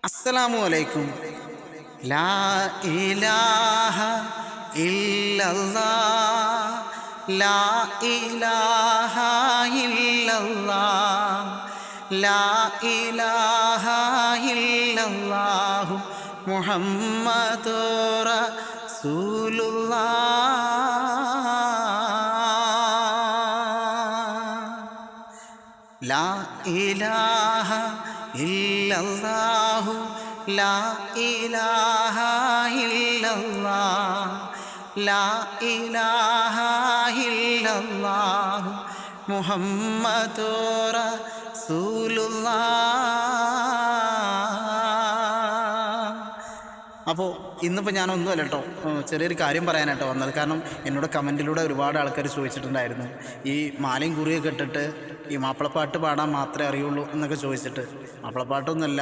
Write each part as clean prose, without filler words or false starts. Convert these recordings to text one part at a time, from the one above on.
അസ്സലാമു അലൈക്കും. ലാ ഇലാഹ ഇല്ലല്ലാഹ്, ലാ ഇലാഹ ഇല്ലല്ലാഹ്, ലാ ഇലാഹ ഇല്ലല്ലാഹു മുഹമ്മദുർ റസൂലുള്ളാഹ്. ലാ ഇലാഹ ഇല്ലല്ലാഹു, ലാ ഇലാഹ ഇല്ലല്ലാഹ്, ലാ ഇലാഹ ഇല്ലല്ലാഹു മുഹമ്മദുർ റസൂലുള്ളാഹ്. അപ്പോൾ ഇന്നിപ്പോൾ ഞാനൊന്നുമല്ല കേട്ടോ, ചെറിയൊരു കാര്യം പറയാനായിട്ടോ വന്നത്. കാരണം എന്നോട് കമൻറ്റിലൂടെ ഒരുപാട് ആൾക്കാർ ചോദിച്ചിട്ടുണ്ടായിരുന്നു, ഈ മാലയും കുറിയൊക്കെ ഇട്ടിട്ട് ഈ മാപ്പിളപ്പാട്ട് പാടാൻ മാത്രമേ അറിയുള്ളൂ എന്നൊക്കെ ചോദിച്ചിട്ട്. മാപ്പിളപ്പാട്ടൊന്നുമല്ല,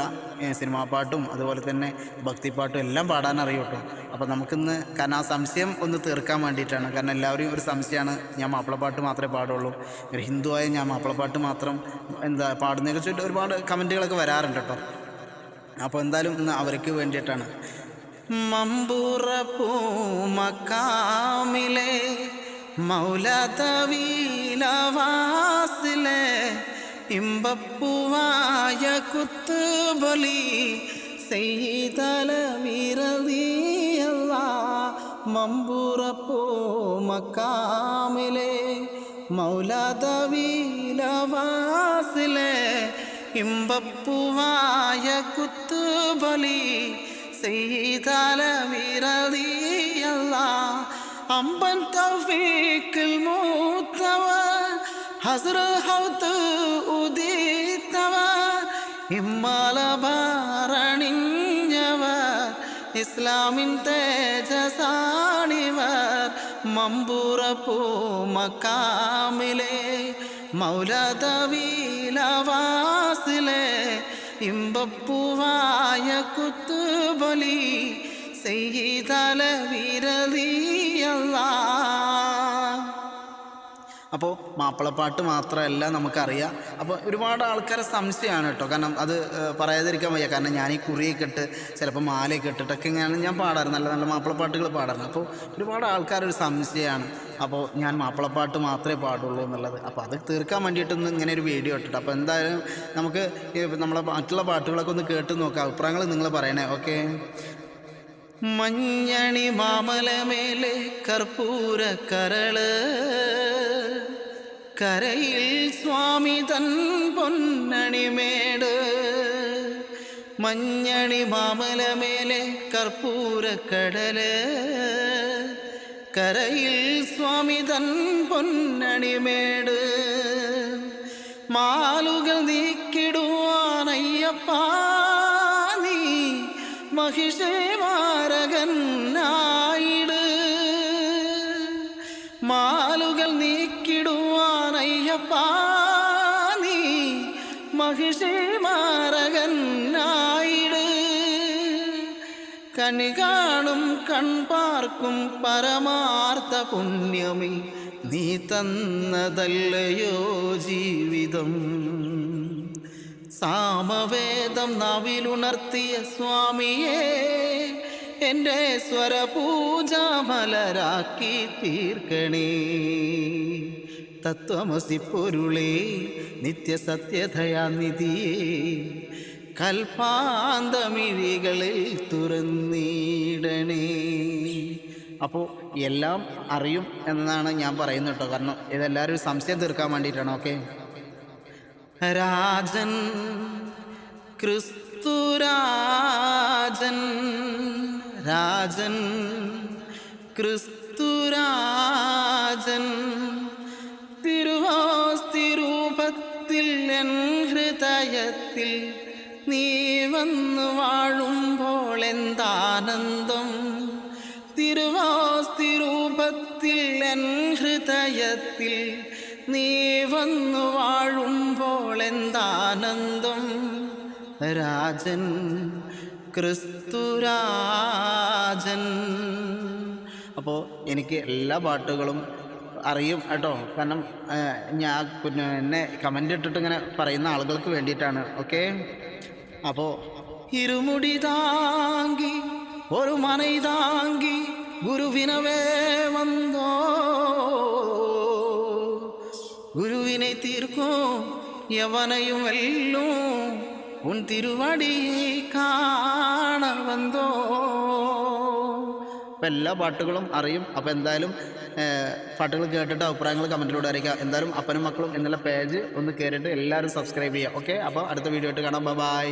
സിനിമാ പാട്ടും അതുപോലെ തന്നെ ഭക്തിപ്പാട്ടും എല്ലാം പാടാൻ അറിയും കേട്ടോ. അപ്പോൾ നമുക്കിന്ന് കാരണം ആ സംശയം ഒന്ന് തീർക്കാൻ വേണ്ടിയിട്ടാണ്. കാരണം എല്ലാവരും ഒരു സംശയമാണ്, ഞാൻ മാപ്പിളപ്പാട്ട് മാത്രമേ പാടുള്ളൂ, ഒരു ഹിന്ദുവായ ഞാൻ മാപ്പിളപ്പാട്ട് മാത്രം പാടുന്നതൊക്കെ ചോദിച്ചിട്ട് ഒരുപാട് കമൻറ്റുകളൊക്കെ വരാറുണ്ട് കേട്ടോ. അപ്പോൾ എന്തായാലും ഇന്ന് അവർക്ക് വേണ്ടിയിട്ടാണ്. മമ്പുറപ്പൂ മക്കാമിലെ മൗലതവീലവാസിലെ ഇമ്പപ്പൂവായ കുത്തുബലി സെയ്തലവിറലിയല്ലാഹ്. മമ്പുറപ്പൂ മക്കാമിലെ മൗലതവീലവാസിലെ ഇമ്പപ്പൂവായ കുത്തുബലി സെയ്തലവിറലിയല്ലാഹ്. അമ്പൻ തൗഫീഖിൽ മൂത്തവർ, ഹസ്റഹൗത്ത് ഉദിത്തവർ, ഇമ്മലബാറണിഞ്ഞവർ, ഇസ്ലാമിൻ തേജസാണിവർ. മമ്പുറപ്പൂ മക്കാമിലെ മൗലതവീലവാസിലെ ഇമ്പപ്പൂവായ കുത്തുബലി സെയ്തലവിറലിയല്ലാഹ്. അപ്പോൾ മാപ്പിളപ്പാട്ട് മാത്രമല്ല നമുക്കറിയാം. അപ്പോൾ ഒരുപാട് ആൾക്കാരെ സംശയമാണ് കേട്ടോ. കാരണം അത് പറയാതിരിക്കാൻ വയ്യ. കാരണം ഞാൻ ഈ കുറിയൊക്കെ ഇട്ട് ചിലപ്പോൾ മാലയൊക്കെ ഇട്ടിട്ടൊക്കെ ഇങ്ങനെയാണ് ഞാൻ പാടാറ്, നല്ല നല്ല മാപ്പിളപ്പാട്ടുകൾ പാടാറുണ്ട്. അപ്പോൾ ഒരുപാട് ആൾക്കാരൊരു സംശയമാണ്, അപ്പോൾ ഞാൻ മാപ്പിളപ്പാട്ട് മാത്രമേ പാടുള്ളൂ എന്നുള്ളത്. അപ്പോൾ അത് തീർക്കാൻ വേണ്ടിയിട്ടൊന്ന് ഇങ്ങനെ ഒരു വീഡിയോ ഇട്ടിട്ട്. അപ്പോൾ എന്തായാലും നമുക്ക് നമ്മളെ മറ്റുള്ള പാട്ടുകളൊക്കെ ഒന്ന് കേട്ട് നോക്കാം, അഭിപ്രായങ്ങൾ നിങ്ങൾ പറയണേ. ഓക്കെ. മഞ്ഞണി മാമലമേലെ കർപ്പൂര കരള്, കരയിൽ സ്വാമി തൻ പൊന്നണിമേട്. മഞ്ഞണി മാമലമേലെ കർപ്പൂര കടല്, കരയിൽ സ്വാമി തൻ പൊന്നണിമേട്. മാലുകൾ നീക്കിടുവാനയ്യപ്പാ നീ മഹിഷേമാരകനായിട്. മാലുകൾ നീക്കിടുവാനയ്യപ്പാ നീ മഹിഷേമാരകനായിട്. കണി കാണും കൺപാർക്കും പരമാർത്ഥ പുണ്യമേ, നീ തന്നതല്ലയോ ജീവിതം. സാമവേദം നാവിലുണർത്തിയ സ്വാമിയെ, എൻ്റെ സ്വരപൂജാമലരാക്കി തീർക്കണേ. തത്വമസി പൊരുളേ, നിത്യസത്യധയാനിധിയേ, കൽപ്പാന്തമിഴികളിൽ തുറന്നിടണേ. അപ്പോൾ എല്ലാം അറിയും എന്നാണ് ഞാൻ പറയുന്നത് കേട്ടോ. കാരണം ഇതെല്ലാവരും സംശയം തീർക്കാൻ വേണ്ടിയിട്ടാണ്. ഓക്കെ. രാജൻ ക്രിസ്തുരാജൻ, രാജൻ ക്രിസ്തുരാജൻ, തിരുവോസ്തിരൂപത്തിൽ എൻ ഹൃദയത്തിൽ നീ വന്നു വാഴുമ്പോൾ എന്താനന്ദം. തിരുവോസ്തിരൂപത്തിൽ എൻ ഹൃദയത്തിൽ നീ വന്നു വാഴുമ്പോൾ എന്താനന്ദം. രാജൻ ക്രിസ്തുരാജൻ. അപ്പോൾ എനിക്ക് എല്ലാ പാട്ടുകളും അറിയും കേട്ടോ. കാരണം ഞാൻ പിന്നെ എന്നെ കമൻ്റ് ഇട്ടിട്ട് ഇങ്ങനെ പറയുന്ന ആളുകൾക്ക് വേണ്ടിയിട്ടാണ്. ഓക്കെ. അപ്പോൾ ഇരുമുടി താങ്കി ഒരു മனை താങ്കി ഗുരുവിനവേ വന്നോ ഗുരുവിനെ തീർക്കും യവനയും വെല്ലും ഉൻ തിരുവടിയെ കാണ വന്നോ. അപ്പം എല്ലാ പാട്ടുകളും അറിയും. അപ്പോൾ എന്തായാലും പാട്ടുകൾ കേട്ടിട്ട് അഭിപ്രായങ്ങൾ കമൻറ്റിലൂടെ അറിയിക്കുക. എന്തായാലും അപ്പനും മക്കളും എന്നുള്ള പേജ് ഒന്ന് കയറിയിട്ട് എല്ലാവരും സബ്സ്ക്രൈബ് ചെയ്യുക. ഓക്കെ, അപ്പോൾ അടുത്ത വീഡിയോ ആയിട്ട് കാണാം. ബൈ.